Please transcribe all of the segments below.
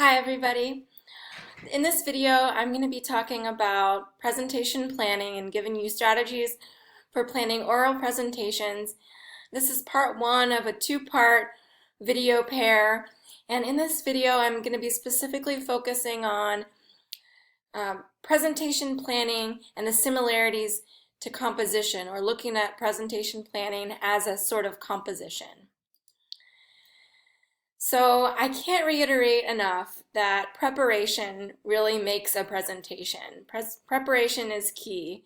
Hi everybody. In this video, I'm going to be talking about presentation planning and giving you strategies for planning oral presentations. This is part one of a two-part video pair, and in this video I'm going to be specifically focusing on presentation planning and the similarities to composition, or looking at presentation planning as a sort of composition. So I can't reiterate enough that preparation really makes a presentation. Preparation is key.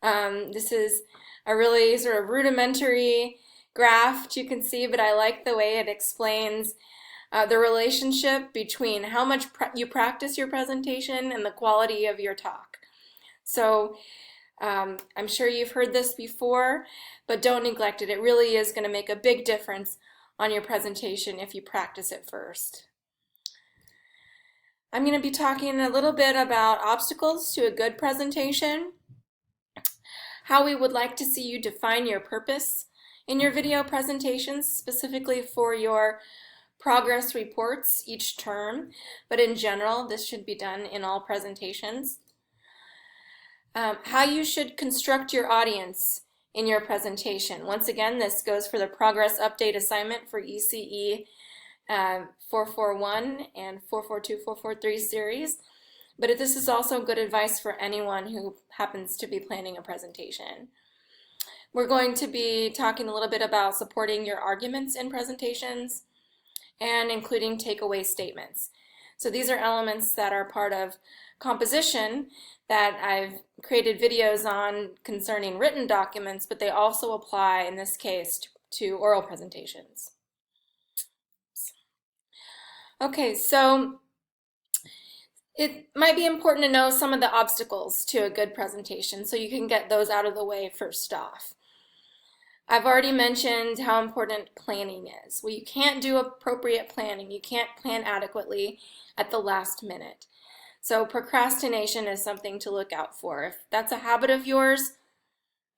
This is a really sort of rudimentary graph you can see, but I like the way it explains the relationship between how much you practice your presentation and the quality of your talk. So I'm sure you've heard this before, but don't neglect it. It really is going to make a big difference on your presentation if you practice it first. I'm going to be talking a little bit about obstacles to a good presentation, how we would like to see you define your purpose in your video presentations, specifically for your progress reports each term, but in general, this should be done in all presentations. How you should construct your audience in your presentation. Once again, this goes for the progress update assignment for ECE 441 and 442, 443 series. But this is also good advice for anyone who happens to be planning a presentation. We're going to be talking a little bit about supporting your arguments in presentations and including takeaway statements. So these are elements that are part of composition that I've created videos on concerning written documents, but they also apply in this case to oral presentations. Okay, so it might be important to know some of the obstacles to a good presentation so you can get those out of the way first off. I've already mentioned how important planning is. Well, you can't do appropriate planning. You can't plan adequately at the last minute. So procrastination is something to look out for. If that's a habit of yours,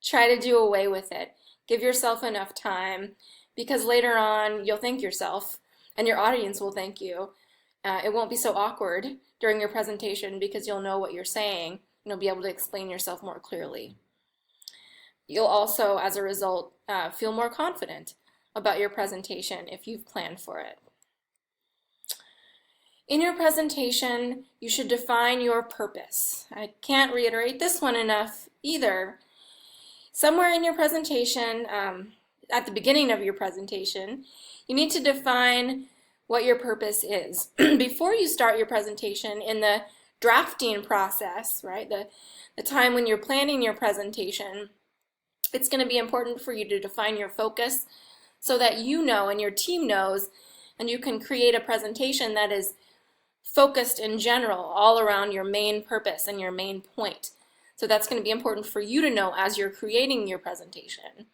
try to do away with it. Give yourself enough time, because later on you'll thank yourself and your audience will thank you. It won't be so awkward during your presentation because you'll know what you're saying and you'll be able to explain yourself more clearly. You'll also, as a result, feel more confident about your presentation if you've planned for it. In your presentation, you should define your purpose. I can't reiterate this one enough either. Somewhere in your presentation, at the beginning of your presentation, you need to define what your purpose is. Before you start your presentation, in the drafting process, right, the time when you're planning your presentation, it's going to be important for you to define your focus so that you know and your team knows, and you can create a presentation that is focused in general all around your main purpose and your main point. So that's going to be important for you to know as you're creating your presentation.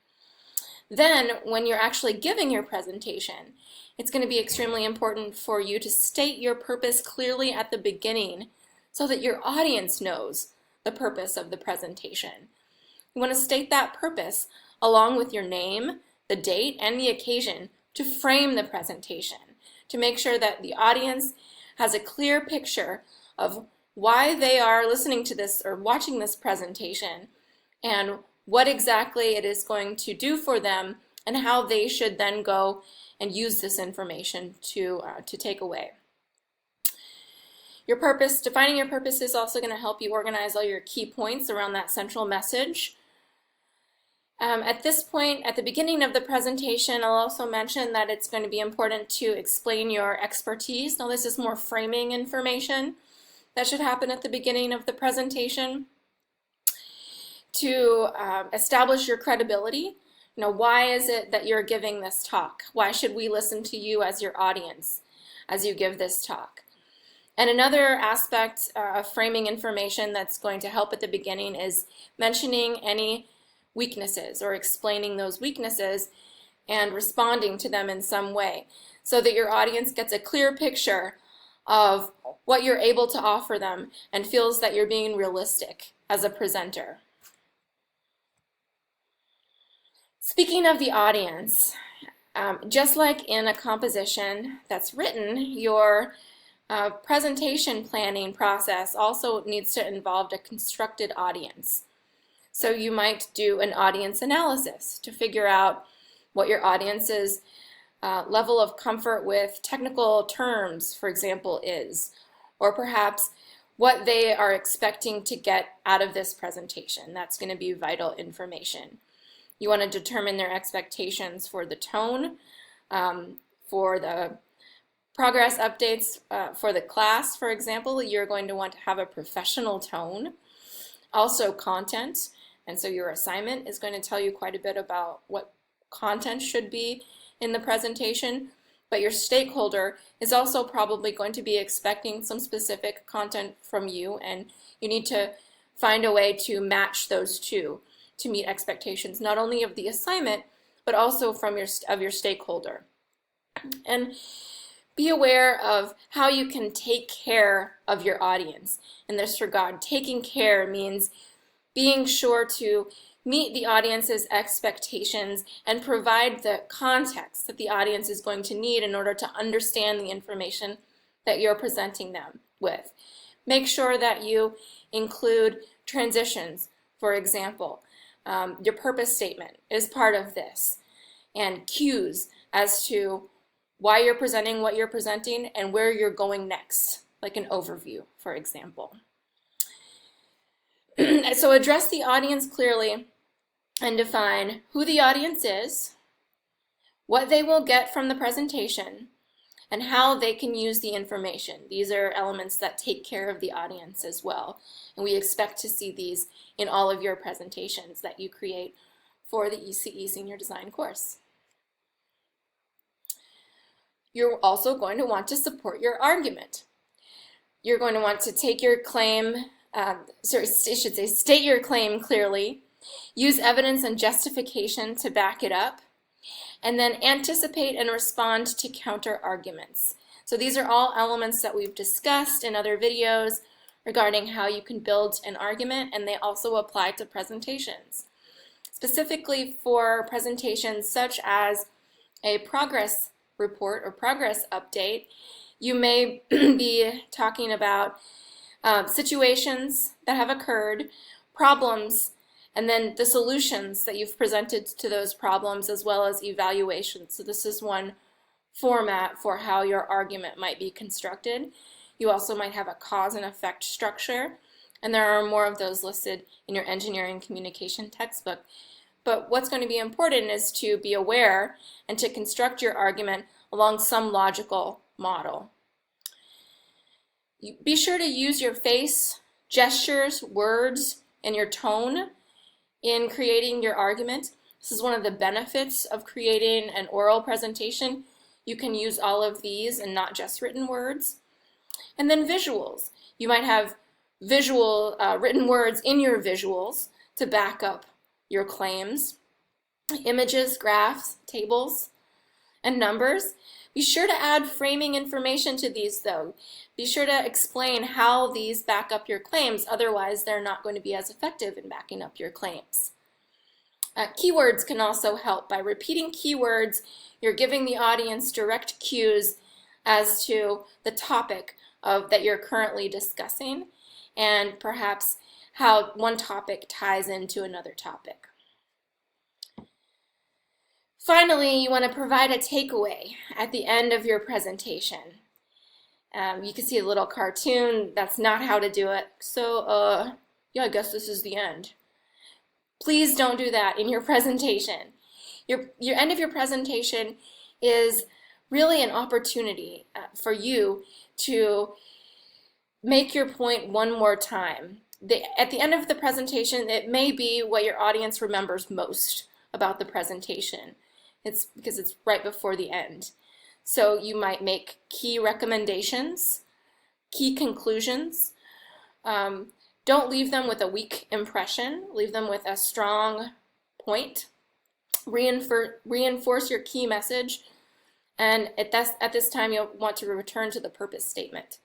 Then when you're actually giving your presentation, it's going to be extremely important for you to state your purpose clearly at the beginning so that your audience knows the purpose of the presentation. You want to state that purpose along with your name, the date, and the occasion to frame the presentation, to make sure that the audience has a clear picture of why they are listening to this or watching this presentation and what exactly it is going to do for them and how they should then go and use this information to take away. Your purpose, defining your purpose, is also going to help you organize all your key points around that central message. At this point, at the beginning of the presentation, I'll also mention that it's going to be important to explain your expertise. Now, this is more framing information that should happen at the beginning of the presentation to establish your credibility. You know, why is it that you're giving this talk? Why should we listen to you as your audience as you give this talk? And another aspect of framing information that's going to help at the beginning is mentioning any weaknesses or explaining those weaknesses and responding to them in some way so that your audience gets a clear picture of what you're able to offer them and feels that you're being realistic as a presenter. Speaking of the audience, just like in a composition that's written, your Presentation planning process also needs to involve a constructed audience. So you might do an audience analysis to figure out what your audience's level of comfort with technical terms, for example, is, or perhaps what they are expecting to get out of this presentation. That's going to be vital information. You want to determine their expectations for the tone, for the progress updates for the class, for example. You're going to want to have a professional tone. Also content, and so your assignment is going to tell you quite a bit about what content should be in the presentation, but your stakeholder is also probably going to be expecting some specific content from you, and you need to find a way to match those two to meet expectations, not only of the assignment, but also from your stakeholder. And be aware of how you can take care of your audience in this regard. Taking care means being sure to meet the audience's expectations and provide the context that the audience is going to need in order to understand the information that you're presenting them with. Make sure that you include transitions, for example. Your purpose statement is part of this, and cues as to why you're presenting what you're presenting and where you're going next, like an overview, for example. So address the audience clearly and define who the audience is, what they will get from the presentation, and how they can use the information. These are elements that take care of the audience as well, and we expect to see these in all of your presentations that you create for the ECE Senior Design course. You're also going to want to support your argument. You're going to want to take your claim, state your claim clearly, use evidence and justification to back it up, and then anticipate and respond to counter arguments. So these are all elements that we've discussed in other videos regarding how you can build an argument, and they also apply to presentations. Specifically for presentations such as a progress report or progress update, you may be talking about situations that have occurred, problems, and then the solutions that you've presented to those problems, as well as evaluations. So this is one format for how your argument might be constructed. You also might have a cause and effect structure, and there are more of those listed in your engineering communication textbook. But what's going to be important is to be aware and to construct your argument along some logical model. Be sure to use your face, gestures, words, and your tone in creating your argument. This is one of the benefits of creating an oral presentation. You can use all of these and not just written words. And then visuals. You might have visual written words in your visuals to back up your claims. Images, graphs, tables, and numbers. Be sure to add framing information to these though. Be sure to explain how these back up your claims, otherwise they're not going to be as effective in backing up your claims. Keywords can also help. By repeating keywords, you're giving the audience direct cues as to the topic that you're currently discussing, and perhaps how one topic ties into another topic. Finally, you want to provide a takeaway at the end of your presentation. You can see a little cartoon. That's not how to do it. So, yeah, I guess this is the end. Please don't do that in your presentation. Your end of your presentation is really an opportunity for you to make your point one more time. At the end of the presentation, it may be what your audience remembers most about the presentation. It's because it's right before the end. So you might make key recommendations, key conclusions. Don't leave them with a weak impression. Leave them with a strong point. Reinforce your key message. And at this time, you'll want to return to the purpose statement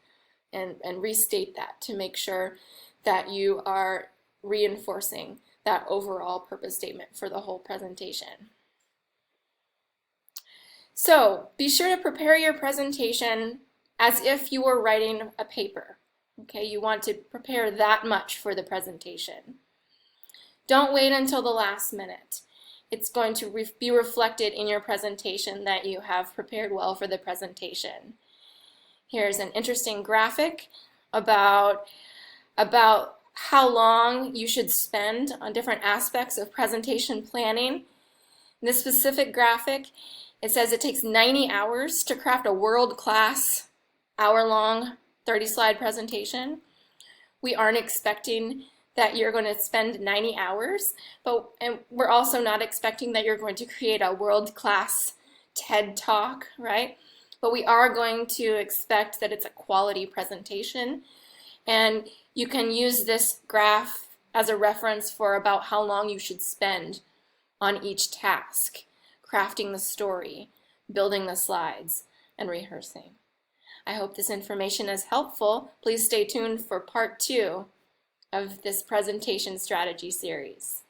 and restate that to make sure that you are reinforcing that overall purpose statement for the whole presentation. So be sure to prepare your presentation as if you were writing a paper. Okay, you want to prepare that much for the presentation. Don't wait until the last minute. It's going to be reflected in your presentation that you have prepared well for the presentation. Here's an interesting graphic about how long you should spend on different aspects of presentation planning. In this specific graphic, it says it takes 90 hours to craft a world-class, hour-long, 30-slide presentation. We aren't expecting that you're going to spend 90 hours, and we're also not expecting that you're going to create a world-class TED Talk, right? But we are going to expect that it's a quality presentation, and you can use this graph as a reference for about how long you should spend on each task, crafting the story, building the slides, and rehearsing. I hope this information is helpful. Please stay tuned for part 2 of this presentation strategy series.